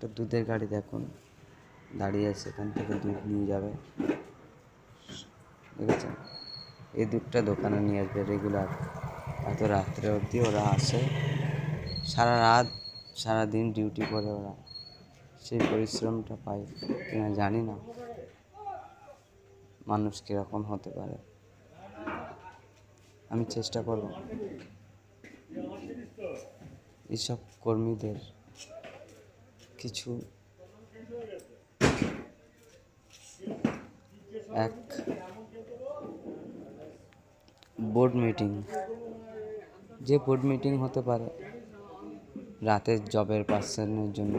একটা দুধের গাড়ি দেখুন দাঁড়িয়ে আছে, এখান থেকে দুধ নিয়ে যাবে, দেখেছেন? এই দুধটা দোকানে নিয়ে আসবে রেগুলার। এত রাত্রে অবধি ওরা আসে, সারা রাত সারাদিন ডিউটি করে ওরা, সেই পরিশ্রমটা পায় কিনা জানি না মানুষ কীরকম হতে পারে। আমি চেষ্টা করব এইসব কর্মীদের কিছু এক বোর্ড মিটিং, যে বোর্ড মিটিং হতে পারে রাতের জবের পার্সনের জন্য,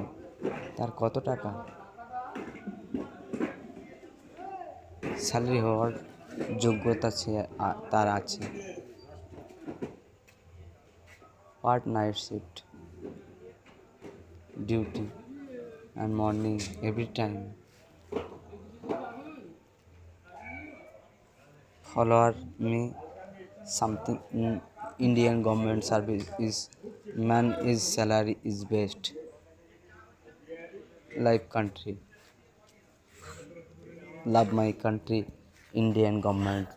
তার কত টাকা স্যালারি হওয়ার যোগ্যতা তার আছে। Part night shift duty and morning every time. Follow me something in Indian government service is man is salary is best. Life country. Love my country, Indian government.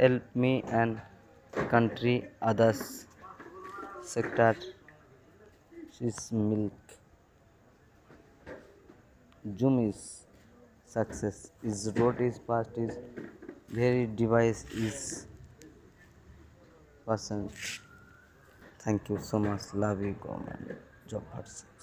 Help me and country others sector is milk. Zoom is success is road is past is very device is person. Thank you so much. Love you government job persons.